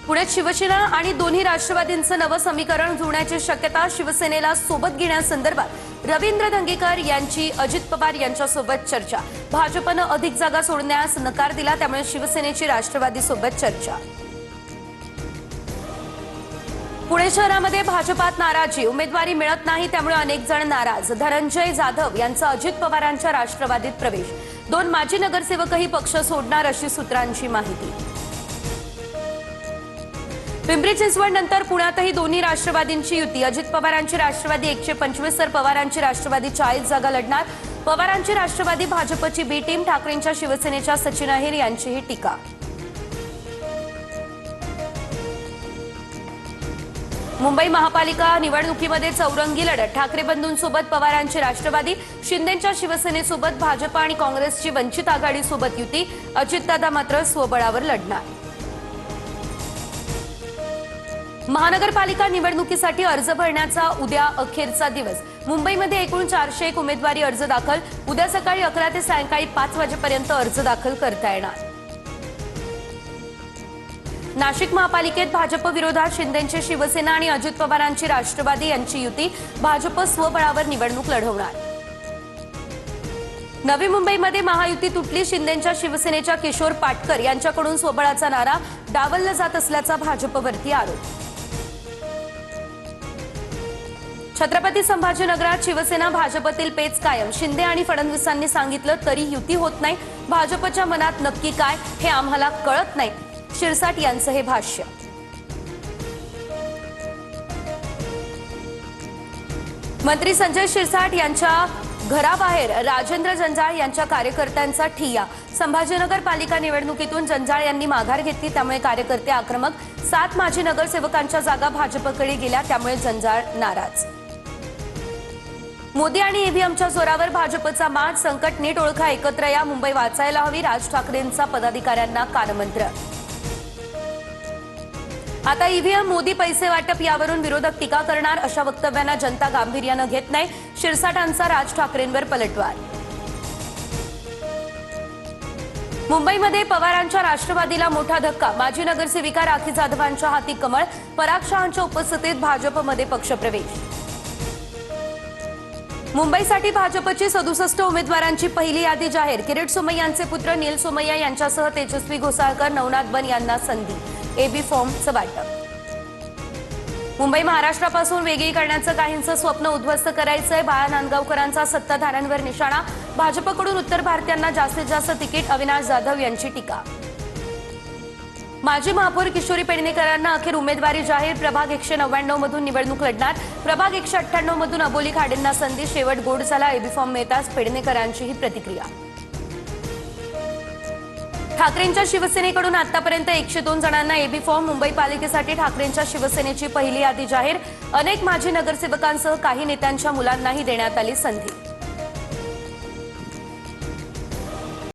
पुण्यात शिवसेना आणि दोन्ही राष्ट्रवादींचं नवं समीकरण जुळण्याची शक्यता, शिवसेनेला सोबत घेण्यासंदर्भात रवींद्र धंगेकर यांची अजित पवार यांच्यासोबत चर्चा। भाजपनं अधिक जागा सोडण्यास नकार दिला, त्यामुळे शिवसेनेची राष्ट्रवादीसोबत चर्चा। पुणे शहरामध्ये भाजपात नाराजी, उमेदवारी मिळत नाही त्यामुळे अनेक जण नाराज। धनंजय जाधव यांचा अजित पवारांच्या राष्ट्रवादीत प्रवेश, 2 माजी नगरसेवकही पक्ष सोडणार अशी सूत्रांची माहिती। पिंपरी चिंचवड नंतर पुण्यातही दोन्ही राष्ट्रवादींची युती, अजित पवारांची राष्ट्रवादी 125 तर पवारांची राष्ट्रवादी 40 जागा लढणार। पवारांची राष्ट्रवादी भाजपची बी टीम, ठाकरेंच्या शिवसेनेच्या सचिन अहिर यांचीही टीका। मुंबई महापालिका निवडणुकीमध्ये चौरंगी लढत, ठाकरे बंधूंसोबत पवारांची राष्ट्रवादी, शिंदेंच्या शिवसेनेसोबत भाजप आणि काँग्रेसची वंचित आघाडीसोबत युती, अजितदादा मात्र स्वबळावर लढणार। महानगरपालिका निवडणुकीसाठी अर्ज भरण्याचा उद्या अखेरचा दिवस। मुंबईमध्ये एकूण 401 उमेदवारी अर्ज दाखल, उद्या सकाळी 11 ते सायंकाळी 5 वाजेपर्यंत अर्ज दाखल करता येणार। नाशिक महापालिकेत भाजप विरोधात शिंदेंची शिवसेना आणि अजित पवारांची राष्ट्रवादी यांची युती, भाजप स्वबळावर निवडणूक लढवणार। नवी मुंबईमध्ये महायुती तुटली, शिंदेंच्या शिवसेनेच्या किशोर पाटकर यांच्याकडून स्वबळाचा नारा, डावललं जात असल्याचा भाजपवरती आरोप। छत्रपती संभाजीनगरात शिवसेना भाजपतील पेच कायम, शिंदे आणि फडणवीसांनी सांगितलं तरी युती होत नाही, भाजपच्या मनात नक्की काय हे आम्हाला कळत नाही, शिरसाट यांचं हे भाष्य। मंत्री संजय शिरसाट यांच्या घराबाहेर राजेंद्र जंजाळ यांच्या कार्यकर्त्यांचा ठिय्या, संभाजीनगर पालिका निवडणुकीतून जंजाळ यांनी माघार घेतली त्यामुळे कार्यकर्ते आक्रमक, 7 माजी नगरसेवकांच्या जागा भाजपकडे गेल्या त्यामुळे जंजाळ नाराज। मोदी आणि ईव्हीएमच्या जोरावर भाजपचा माज, संकट नीट ओळखा, एकत्र या, मुंबई वाचायला हवी, राज ठाकरेंचा पदाधिकाऱ्यांना कानमंत्र। आता ईव्हीएम, मोदी पैसे वाटप यावरून विरोधक टीका करणार, अशा वक्तव्यांना जनता गांभीर्यानं घेत नाही, शिरसाटांचा राज ठाकरेंवर पलटवार। मुंबईमध्ये पवारांच्या राष्ट्रवादीला मोठा धक्का, माजी नगरसेविका राखी जाधवांच्या हाती कमळ, पराग शहांच्या उपस्थितीत भाजपमध्ये पक्षप्रवेश। मुंबईसाठी भाजपची 67 उमेदवारांची पहिली यादी जाहीर, किरीट सोमय्यांचे पुत्र नील सोमय्या यांच्यासह तेजस्वी घोसाळकर, नवनाथ बन यांना संधी, एबी फॉर्मचं वाटप। मुंबई महाराष्ट्रापासून वेगळी करण्याचं काहींचं स्वप्न उद्ध्वस्त करायचंय, बाळा नांदगावकरांचा सत्ताधाऱ्यांवर निशाणा, भाजपकडून उत्तर भारतीयांना जास्तीत जास्त तिकीट, अविनाश जाधव यांची टीका। माजी महापौर किशोरी पेडणेकरांना अखेर उमेदवारी जाहीर, प्रभाग 199 मधून निवडणूक लढणार, प्रभाग 198 मधून अबोली खाडेंना संधी, शेवट गोड झाला, एबी फॉर्म मिळताच पेडणेकरांची ही प्रतिक्रिया। ठाकरेंच्या शिवसेनेकडून आतापर्यंत 102 जणांना एबी फॉर्म, मुंबई पालिकेसाठी ठाकरेंच्या शिवसेनेची पहिली यादी जाहीर, अनेक माजी नगरसेवकांसह काही नेत्यांच्या मुलांनाही देण्यात आली संधी।